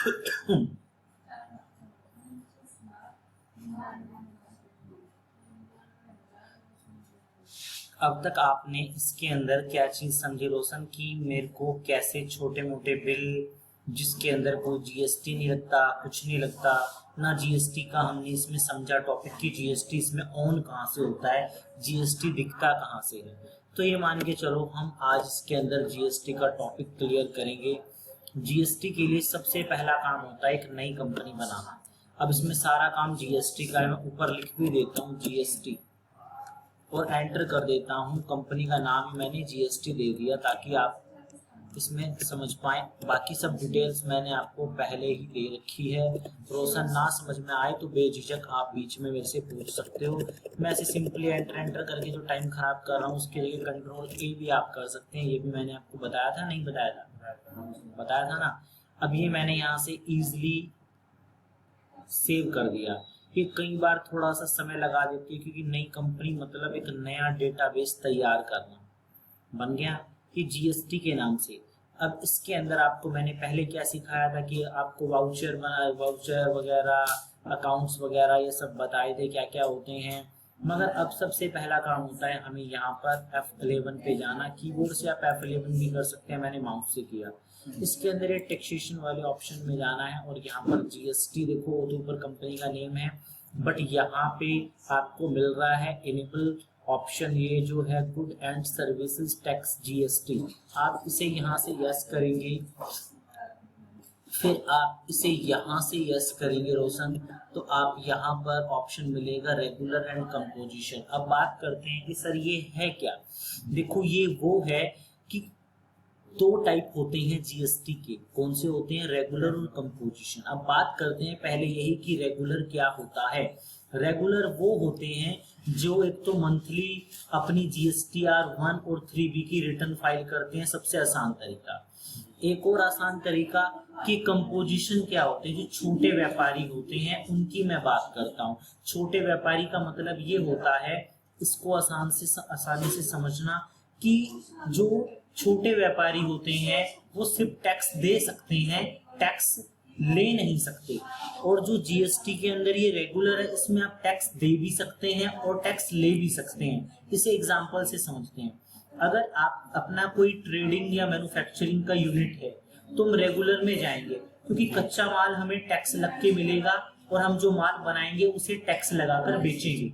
अब तक आपने इसके अंदर क्या चीज समझी रोशन, की मेरे को कैसे छोटे मोटे बिल जिसके अंदर कोई जीएसटी नहीं लगता, कुछ नहीं लगता ना, जीएसटी का हमने इसमें समझा टॉपिक की जीएसटी इसमें ऑन कहाँ से होता है, जीएसटी दिखता कहाँ से है। तो ये मान के चलो हम आज इसके अंदर जीएसटी का टॉपिक क्लियर करेंगे। जीएसटी के लिए सबसे पहला काम होता है एक नई कंपनी बनाना। अब इसमें सारा काम जीएसटी का है, मैं ऊपर लिख भी देता हूँ जीएसटी और एंटर कर देता हूँ। कंपनी का नाम मैंने जीएसटी दे दिया ताकि आप इसमें समझ पाए। बाकी सब डिटेल्स मैंने आपको पहले ही दे रखी है। रोशन ना समझ में आए तो बेझिझक आप बीच में मेरे से पूछ सकते हो। मैं ऐसे सिंपली एंटर करके जो टाइम खराब कर रहा हूँ उसके लिए कंट्रोल ए भी आप कर सकते हैं। ये भी मैंने आपको बताया था, नहीं बताया था? बताया था ना। अब ये मैंने यहाँ से इजिली सेव कर दिया। ये कई बार थोड़ा सा समय लगा देती है क्योंकि नई कंपनी मतलब एक नया डेटाबेस तैयार करना। बन गया कि जीएसटी के नाम से। अब इसके अंदर आपको मैंने पहले क्या सिखाया था कि आपको वाउचर वगैरह, अकाउंट्स वगैरह ये सब बताए थे क्या क्या होते हैं। मगर अब सबसे पहला काम होता है हमें यहाँ पर F11 पे जाना। कीबोर्ड से आप F11 भी कर सकते हैं, मैंने माउस से किया। इसके अंदर ये टैक्सेशन वाले ऑप्शन में जाना है और यहाँ पर जीएसटी देखो, वो ऊपर कंपनी का नेम है, बट यहाँ पे आपको मिल रहा है इनेबल ऑप्शन, ये जो है good and services tax GST. आप इसे यहाँ से यस करेंगे, फिर आप इसे यहाँ से यस करेंगे रोशन, तो आप यहाँ पर ऑप्शन मिलेगा रेगुलर एंड कंपोजिशन। अब बात करते हैं कि सर ये है क्या। देखो ये वो है कि दो टाइप होते हैं जीएसटी के। कौन से होते हैं? रेगुलर और कंपोजिशन। अब बात करते हैं पहले यही कि रेगुलर क्या होता है। रेगुलर वो होते हैं जो एक तो मंथली अपनी जीएसटीआर 1 और 3B की रिटर्न फाइल करते हैं, सबसे आसान तरीका। एक और आसान तरीका कि कंपोजिशन क्या होते हैं, जो छोटे व्यापारी होते हैं उनकी मैं बात करता हूँ। छोटे व्यापारी का मतलब ये होता है, इसको आसानी से समझना, कि जो छोटे व्यापारी होते हैं वो सिर्फ टैक्स दे सकते हैं, टैक्स ले नहीं सकते। और जो जीएसटी के अंदर ये रेगुलर है, इसमें आप टैक्स दे भी सकते हैं और टैक्स ले भी सकते हैं। इसे एग्जांपल से समझते हैं। अगर आप अपना कोई ट्रेडिंग या मैन्युफैक्चरिंग का यूनिट है तो हम रेगुलर में जाएंगे क्योंकि कच्चा माल हमें टैक्स लग के मिलेगा और हम जो माल बनाएंगे उसे टैक्स लगाकर बेचेंगे।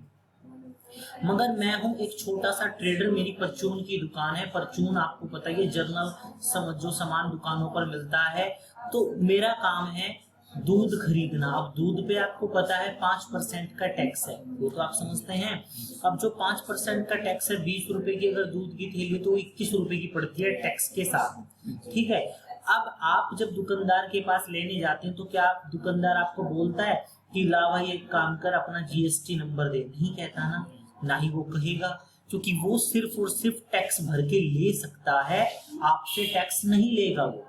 मगर मैं हूं एक छोटा सा ट्रेडर, मेरी परचून की दुकान है। परचून आपको पता है जर्नल जो सामान दुकानों पर मिलता है, तो मेरा काम है दूध खरीदना। अब दूध पे आपको पता है 5% का टैक्स है, वो तो आप समझते हैं। अब जो 5% का टैक्स है, 20 रुपए की अगर दूध की थैली तो 21 रुपए की पड़ती है टैक्स के साथ, ठीक है। अब आप जब दुकानदार के पास लेने जाते हैं तो क्या दुकानदार आपको बोलता है कि ला भाई एक काम कर अपना जीएसटी नंबर दे? नहीं कहता ना, ना ही वो कहेगा, क्योंकि वो सिर्फ और सिर्फ टैक्स भर के ले सकता है, आपसे टैक्स नहीं लेगा। वो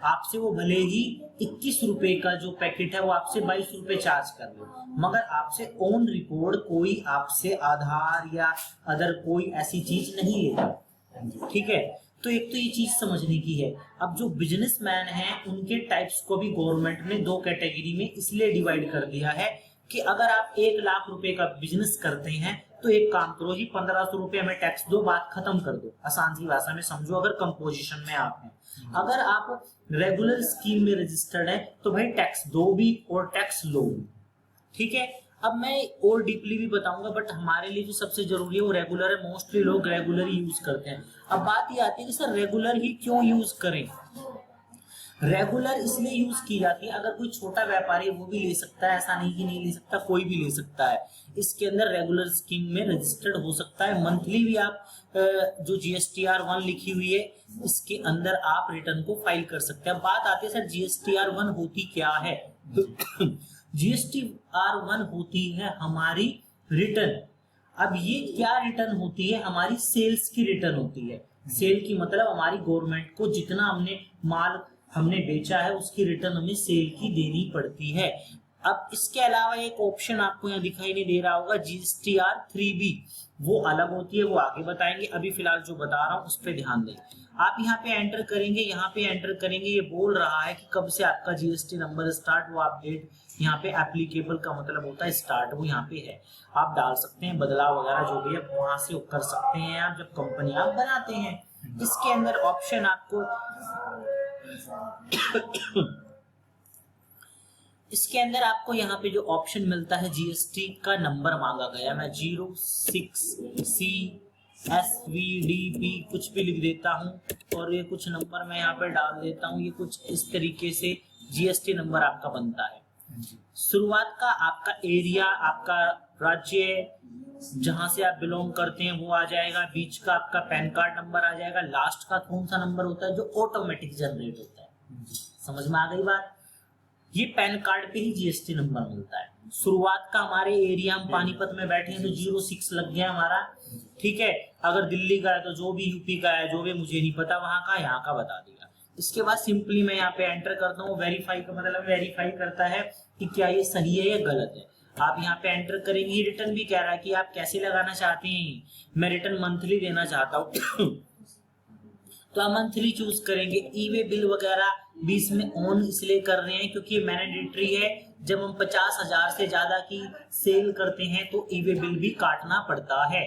आपसे वो भले ही 21 रुपए का जो पैकेट है वो आपसे 22 रुपए चार्ज कर ले, मगर आपसे ऑन रिकॉर्ड कोई आपसे आधार या अदर कोई ऐसी चीज नहीं लेगा, ठीक है। तो एक तो ये चीज समझने की है। अब जो बिजनेसमैन हैं उनके टाइप्स को भी गवर्नमेंट ने दो कैटेगरी में इसलिए डिवाइड कर दिया है कि अगर आप 1 लाख रुपए का बिजनेस करते हैं तो एक काम करो जी, 1500 रुपए में टैक्स दो, बात खत्म कर दो। आसान सी भाषा में समझो, अगर कंपोजिशन में आप हैं। अगर आप रेगुलर स्कीम में रजिस्टर्ड है तो भाई टैक्स दो भी और टैक्स लो भी, ठीक है। अब मैं और डीपली भी बताऊंगा, बट हमारे लिए जो सबसे जरूरी है वो रेगुलर है। मोस्टली लोग रेगुलर ही यूज करते हैं। अब बात ये आती है कि सर रेगुलर ही क्यों यूज करें। रेगुलर इसलिए यूज की जाती है, अगर कोई छोटा व्यापारी वो भी ले सकता है, ऐसा नहीं कि नहीं ले सकता, कोई भी ले सकता है। इसके अंदर रेगुलर स्कीम में रजिस्टर्ड हो सकता है। मंथली भी आप जो जीएसटीआर 1 लिखी हुई है इसके अंदर आप रिटर्न को फाइल कर सकते हैं। बात आती है सर जीएसटीआर 1 होती क्या है। जीएसटीआर 1 होती है हमारी रिटर्न। अब ये क्या रिटर्न होती है? हमारी सेल्स की रिटर्न होती है। सेल की मतलब हमारी गवर्नमेंट को जितना हमने बेचा है उसकी रिटर्न हमें सेल की देनी पड़ती है। अब इसके अलावा एक ऑप्शन आपको यहाँ दिखाई नहीं दे रहा होगा, जीएसटीआर 3B, वो अलग होती है, वो आगे बताएंगे। अभी फिलहाल जो बता रहा हूँ उस पर ध्यान दें। आप यहाँ पे एंटर करेंगे, यहाँ पे एंटर करेंगे, ये बोल रहा है कि कब से आपका जीएसटी नंबर स्टार्ट, वो अपडेट यहाँ पे एप्लीकेबल का मतलब होता है स्टार्ट, वो यहाँ पे है। आप डाल सकते हैं, बदलाव वगैरह जो भी है वहां से कर सकते हैं आप जब कंपनी आप बनाते हैं। इसके अंदर ऑप्शन आपको इसके अंदर आपको यहाँ पे जो ऑप्शन मिलता है, जीएसटी का नंबर मांगा गया, मैं 06CSVDP कुछ भी लिख देता हूँ और ये कुछ नंबर मैं यहाँ पे डाल देता हूँ। ये कुछ इस तरीके से जीएसटी नंबर आपका बनता है। शुरुआत का आपका एरिया, आपका राज्य जहां से आप बिलोंग करते हैं वो आ जाएगा, बीच का आपका पैन कार्ड नंबर आ जाएगा, लास्ट का कौन सा नंबर होता है जो ऑटोमेटिक जनरेट होता है। समझ में आ गई बात? ये पैन कार्ड पे ही जीएसटी नंबर मिलता है। शुरुआत का हमारे एरिया, हम पानीपत में बैठे हैं तो 06 लग गया हमारा, ठीक है। अगर दिल्ली का है तो जो भी, यूपी का है जो भी, मुझे नहीं पता वहां का, यहाँ का बता दिया। इसके बाद सिंपली मैं यहाँ पे एंटर करता हूँ। वेरीफाई का मतलब वेरीफाई करता है कि क्या ये सही है या गलत है। आप यहाँ पे एंटर करेंगे। रिटर्न भी कह रहा है कि आप कैसे लगाना चाहते हैं, मैं रिटर्न मंथली देना चाहता हूँ तो आप मंथली चूज करेंगे। ई वे बिल वगैरह बीच में ऑन इसलिए कर रहे हैं क्योंकि मैंडेटरी है। जब हम 50,000 से ज्यादा की सेल करते हैं तो ई वे बिल भी काटना पड़ता है।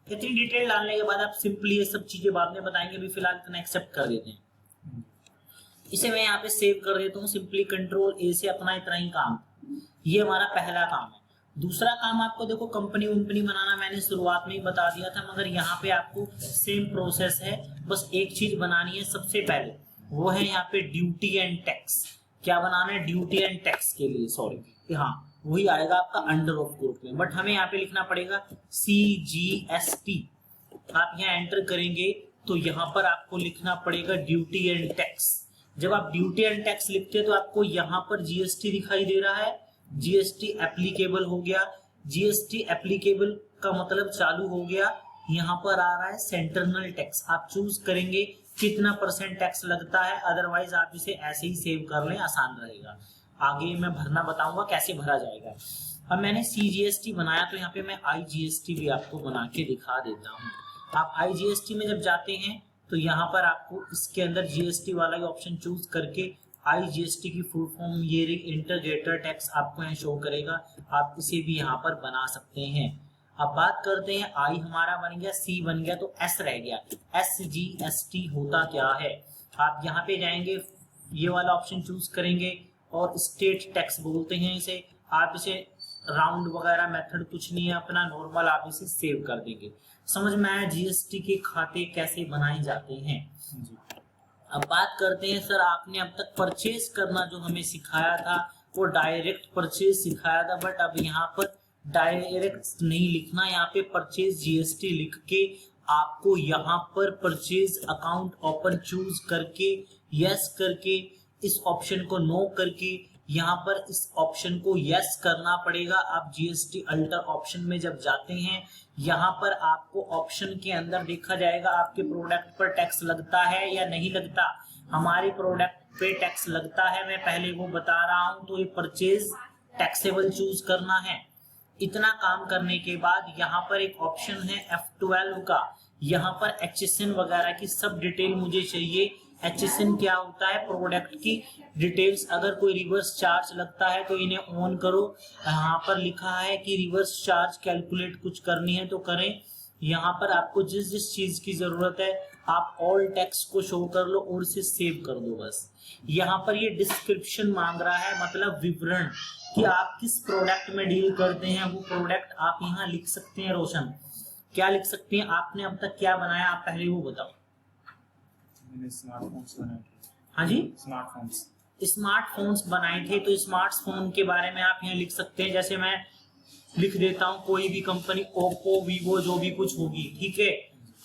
इतनी डिटेल डालने के बाद आप सिंपली ये सब चीजें बाद में बताएंगे, अभी फिलहाल इतना एक्सेप्ट कर देते हैं। इसे मैं यहाँ पे सेव कर देता हूँ सिंपली कंट्रोल ए से। अपना इतना ही काम, ये हमारा पहला काम है। दूसरा काम आपको देखो, कंपनी वंपनी बनाना मैंने शुरुआत में ही बता दिया था, मगर यहाँ पे आपको सेम प्रोसेस है। बस एक चीज बनानी है सबसे पहले, वो है यहाँ पे ड्यूटी एंड टैक्स। क्या बनाना है? ड्यूटी एंड टैक्स के लिए, सॉरी, हाँ वही आएगा आपका अंडर ऑफ ग्रुप में, बट हमें यहाँ पे लिखना पड़ेगा CGST। आप यहाँ एंटर करेंगे तो यहाँ पर आपको लिखना पड़ेगा ड्यूटी एंड टैक्स। जब आप ड्यूटी एंड टैक्स लिखते हैं तो आपको यहाँ पर जीएसटी दिखाई दे रहा है, जीएसटी एप्लीकेबल हो गया। जीएसटी एप्लीकेबल का मतलब चालू हो गया। यहाँ पर आ रहा है सेंटरनल टैक्स, आप चूज करेंगे कितना % टैक्स लगता है, अदरवाइज आप इसे ऐसे ही सेव कर लें, आसान रहेगा। आगे मैं भरना बताऊंगा कैसे भरा जाएगा। अब मैंने CGST बनाया तो यहाँ पे मैं IGST भी आपको बना के दिखा देता हूँ। आप IGST में जब जाते हैं तो यहाँ पर आपको इसके अंदर जीएसटी वाला ही ऑप्शन चूज करके IGST की फुल फॉर्म ईयरिंग इंटीग्रेटेड टैक्स आपको यहाँ शो करेगा। आप इसे भी यहाँ पर बना सकते हैं। अब बात करते हैं, I हमारा बन गया, C बन गया, तो S रह गया। SGST होता क्या है? आप यहाँ पे जाएंगे, ये वाला ऑप्शन चूज करेंगे और स्टेट टैक्स बोलते हैं इसे। आप इसे राउंड वगैरह मेथड कुछ नहीं है, अपना नॉर्मल आप इसे सेव कर देंगे। समझ में आया जीएसटी के खाते कैसे बनाए जाते हैं? अब बात करते हैं, सर आपने अब तक परचेज करना जो हमें सिखाया था वो डायरेक्ट परचेज सिखाया था, बट अब यहाँ पर डायरेक्ट नहीं लिखना, यहाँ पे परचेज जीएसटी लिख के आपको यहाँ पर परचेज अकाउंट ओपन चूज करके यस करके इस ऑप्शन को नो करके यहाँ पर इस ऑप्शन को यस करना पड़ेगा। आप जीएसटी अल्टर ऑप्शन में जब जाते हैं, यहाँ पर आपको ऑप्शन के अंदर देखा जाएगा आपके प्रोडक्ट पर टैक्स लगता है या नहीं लगता। हमारे प्रोडक्ट पे टैक्स लगता है, मैं पहले वो बता रहा हूँ, तो ये परचेज टैक्सेबल चूज करना है। इतना काम करने के बाद यहाँ पर एक ऑप्शन है F12 का, यहाँ पर HSN वगैरह की सब डिटेल मुझे चाहिए। HSN क्या होता है? प्रोडक्ट की डिटेल्स। अगर कोई रिवर्स चार्ज लगता है तो इन्हें ऑन करो। यहाँ पर लिखा है कि रिवर्स चार्ज कैलकुलेट कुछ करनी है तो करें। यहाँ पर आपको जिस जिस चीज की जरूरत है आप ऑल टैक्स को शो कर लो और इसे सेव कर दो बस। यहाँ पर ये डिस्क्रिप्शन मांग रहा है, मतलब विवरण कि आप किस प्रोडक्ट में डील करते हैं, वो प्रोडक्ट आप यहाँ लिख सकते हैं। रोशन क्या लिख सकते हैं? आपने अब तक क्या बनाया, आप पहले वो बताओ। स्मार्टफोन्स बनाए थे। हाँ जी, स्मार्टफोन्स बनाए थे। तो स्मार्टफोन के बारे में आप यहाँ लिख सकते हैं। जैसे मैं लिख देता हूँ कोई भी कंपनी, ओप्पो, वीवो, जो भी कुछ होगी, ठीक है।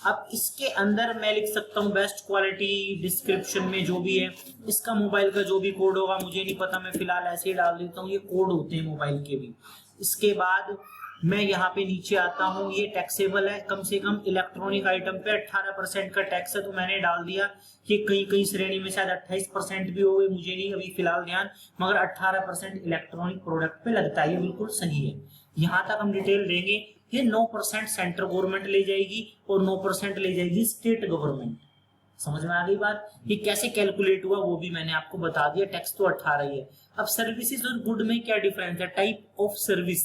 अब इसके अंदर मैं लिख सकता हूँ बेस्ट क्वालिटी, डिस्क्रिप्शन में जो भी है इसका मोबाइल का जो भी कोड होगा मुझे नहीं पता, मैं फिलहाल ऐसे ही डाल देता हूँ। ये कोड होते हैं मोबाइल के भी। इसके बाद मैं यहाँ पे नीचे आता हूँ, ये टैक्सेबल है, कम से कम इलेक्ट्रॉनिक आइटम पे 18% का टैक्स है, तो मैंने डाल दिया कि कई कई श्रेणी में शायद 28% भी हो गए, मुझे नहीं अभी फिलहाल ध्यान, मगर 18% इलेक्ट्रॉनिक प्रोडक्ट पे लगता है। ये बिल्कुल सही है। यहाँ तक हम डिटेल देंगे। ये 9% सेंट्रल गवर्नमेंट ले जाएगी और 9% ले जाएगी स्टेट गवर्नमेंट। समझ में आ गई बात? ये कैसे कैलकुलेट हुआ वो भी मैंने आपको बता दिया, टैक्स तो 18 ही है। अब सर्विसेज और गुड में क्या डिफरेंस है? Type of service,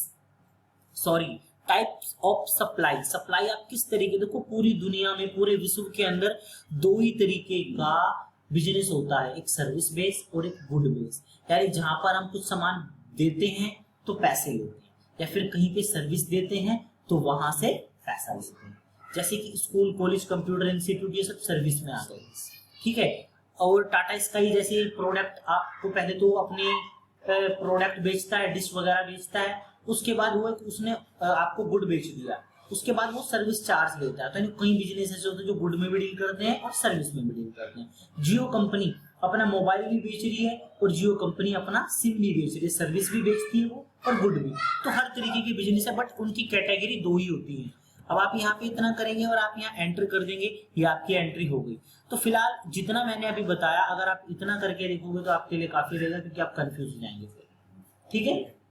sorry types of supply. Supply आप किस तरीके, देखो पूरी दुनिया में, पूरे विश्व के अंदर दो ही तरीके का बिजनेस होता है, एक सर्विस बेस और एक गुड बेस। यानी जहां पर हम कुछ सामान देते हैं तो पैसे लेते हैं, या फिर कहीं पे सर्विस देते हैं तो वहां से पैसा लेते हैं। जैसे कि स्कूल, कॉलेज, कंप्यूटर इंस्टीट्यूट, ये सब सर्विस में आ गए, ठीक है। और टाटा स्काई जैसे प्रोडक्ट, आपको पहले तो अपने प्रोडक्ट बेचता है, डिश वगैरह बेचता है, उसके बाद वो उसने आपको गुड बेच दिया, उसके बाद वो सर्विस चार्ज लेता है। तो कई बिजनेस ऐसे होते हैं जो गुड में भी डील करते हैं और सर्विस में भी डील करते हैं। जियो कंपनी अपना मोबाइल भी बेच रही है और जियो कंपनी अपना सिम भी बेच रही है, सर्विस भी बेचती है वो और गुड भी। तो हर तरीके की बिजनेस है, बट उनकी कैटेगरी दो ही होती है। अब आप यहाँ पे इतना करेंगे और आप यहाँ एंटर कर देंगे, ये आपकी एंट्री हो गई। तो फिलहाल जितना मैंने अभी बताया, अगर आप इतना करके देखोगे तो आपके लिए काफी रहेगा, क्योंकि आप कंफ्यूज हो जाएंगे फिर, ठीक है।